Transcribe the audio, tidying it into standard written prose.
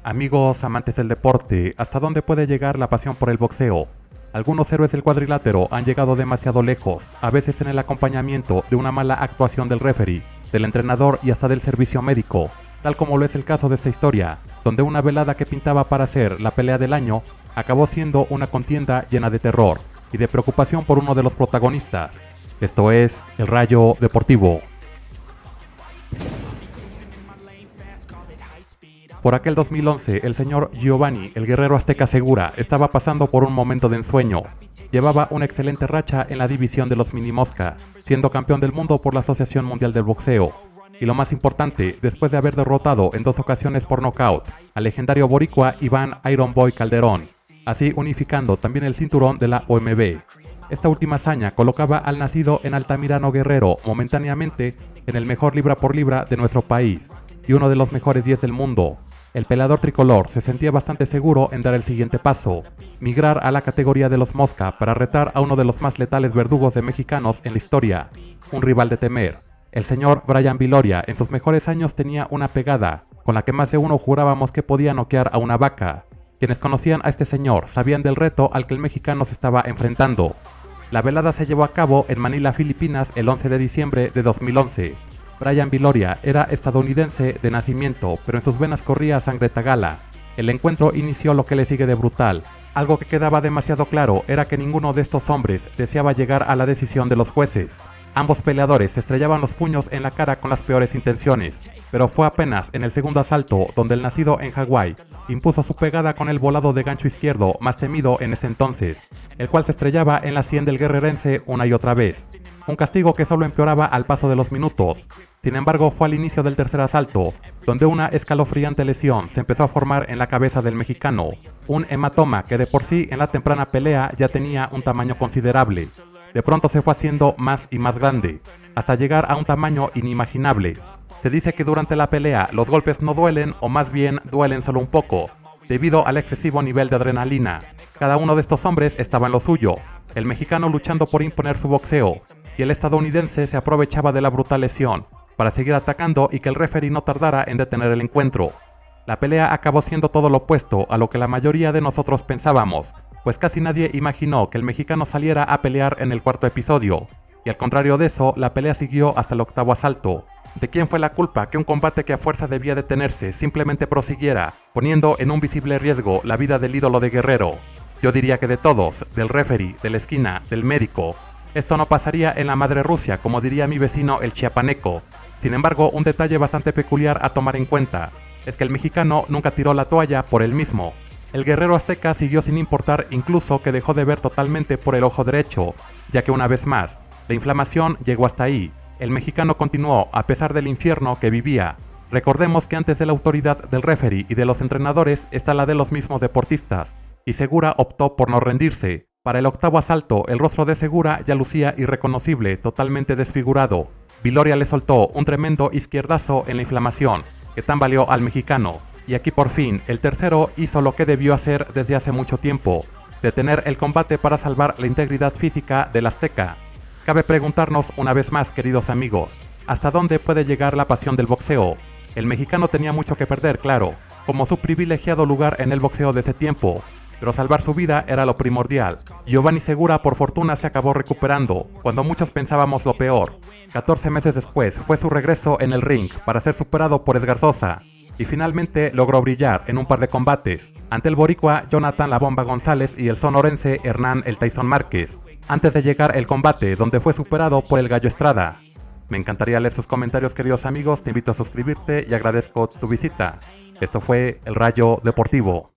Amigos amantes del deporte, ¿hasta dónde puede llegar la pasión por el boxeo? Algunos héroes del cuadrilátero han llegado demasiado lejos, a veces en el acompañamiento de una mala actuación del referee, del entrenador y hasta del servicio médico, tal como lo es el caso de esta historia, donde una velada que pintaba para ser la pelea del año, acabó siendo una contienda llena de terror y de preocupación por uno de los protagonistas. Esto es El Rayo Deportivo. Por aquel 2011, el señor Giovanni, el guerrero azteca Segura, estaba pasando por un momento de ensueño. Llevaba una excelente racha en la división de los mini mosca, siendo campeón del mundo por la Asociación Mundial del Boxeo. Y lo más importante, después de haber derrotado en 2 ocasiones por nocaut al legendario boricua Iván Iron Boy Calderón, así unificando también el cinturón de la OMB. Esta última hazaña colocaba al nacido en Altamirano Guerrero momentáneamente en el mejor libra por libra de nuestro país y uno de los mejores 10 del mundo. El peleador tricolor se sentía bastante seguro en dar el siguiente paso, migrar a la categoría de los mosca para retar a uno de los más letales verdugos de mexicanos en la historia, un rival de temer. El señor Brian Viloria en sus mejores años tenía una pegada, con la que más de uno jurábamos que podía noquear a una vaca. Quienes conocían a este señor sabían del reto al que el mexicano se estaba enfrentando. La velada se llevó a cabo en Manila, Filipinas, el 11 de diciembre de 2011. Brian Viloria era estadounidense de nacimiento, pero en sus venas corría sangre tagala. El encuentro inició lo que le sigue de brutal. Algo que quedaba demasiado claro era que ninguno de estos hombres deseaba llegar a la decisión de los jueces. Ambos peleadores se estrellaban los puños en la cara con las peores intenciones, pero fue apenas en el segundo asalto donde el nacido en Hawái impuso su pegada con el volado de gancho izquierdo más temido en ese entonces, el cual se estrellaba en la sien del guerrerense una y otra vez. Un castigo que solo empeoraba al paso de los minutos. Sin embargo, fue al inicio del tercer asalto, donde una escalofriante lesión se empezó a formar en la cabeza del mexicano, un hematoma que de por sí en la temprana pelea ya tenía un tamaño considerable. De pronto se fue haciendo más y más grande, hasta llegar a un tamaño inimaginable. Se dice que durante la pelea los golpes no duelen, o más bien duelen solo un poco, debido al excesivo nivel de adrenalina. Cada uno de estos hombres estaba en lo suyo, el mexicano luchando por imponer su boxeo, y el estadounidense se aprovechaba de la brutal lesión para seguir atacando y que el referee no tardara en detener el encuentro. La pelea acabó siendo todo lo opuesto a lo que la mayoría de nosotros pensábamos, pues casi nadie imaginó que el mexicano saliera a pelear en el cuarto episodio, y al contrario de eso, la pelea siguió hasta el octavo asalto. ¿De quién fue la culpa que un combate que a fuerza debía detenerse simplemente prosiguiera, poniendo en un visible riesgo la vida del ídolo de Guerrero? Yo diría que de todos, del referee, de la esquina, del médico. Esto no pasaría en la madre Rusia, como diría mi vecino el chiapaneco. Sin embargo, un detalle bastante peculiar a tomar en cuenta es que el mexicano nunca tiró la toalla por él mismo. El guerrero azteca siguió sin importar, incluso que dejó de ver totalmente por el ojo derecho, ya que una vez más, la inflamación llegó hasta ahí. El mexicano continuó a pesar del infierno que vivía. Recordemos que antes de la autoridad del referee y de los entrenadores está la de los mismos deportistas, y Segura optó por no rendirse. Para el octavo asalto, el rostro de Segura ya lucía irreconocible, totalmente desfigurado. Viloria le soltó un tremendo izquierdazo en la inflamación, que tambaleó al mexicano. Y aquí por fin, el tercero hizo lo que debió hacer desde hace mucho tiempo, detener el combate para salvar la integridad física del azteca. Cabe preguntarnos una vez más, queridos amigos, ¿hasta dónde puede llegar la pasión del boxeo? El mexicano tenía mucho que perder, claro, como su privilegiado lugar en el boxeo de ese tiempo, pero salvar su vida era lo primordial. Giovanni Segura por fortuna se acabó recuperando, cuando muchos pensábamos lo peor. 14 meses después fue su regreso en el ring para ser superado por Edgar Sosa, y finalmente logró brillar en un par de combates, ante el boricua Jonathan La Bomba González y el sonorense Hernán El Tyson Márquez, antes de llegar el combate donde fue superado por el Gallo Estrada. Me encantaría leer sus comentarios, queridos amigos, te invito a suscribirte y agradezco tu visita. Esto fue El Rayo Deportivo.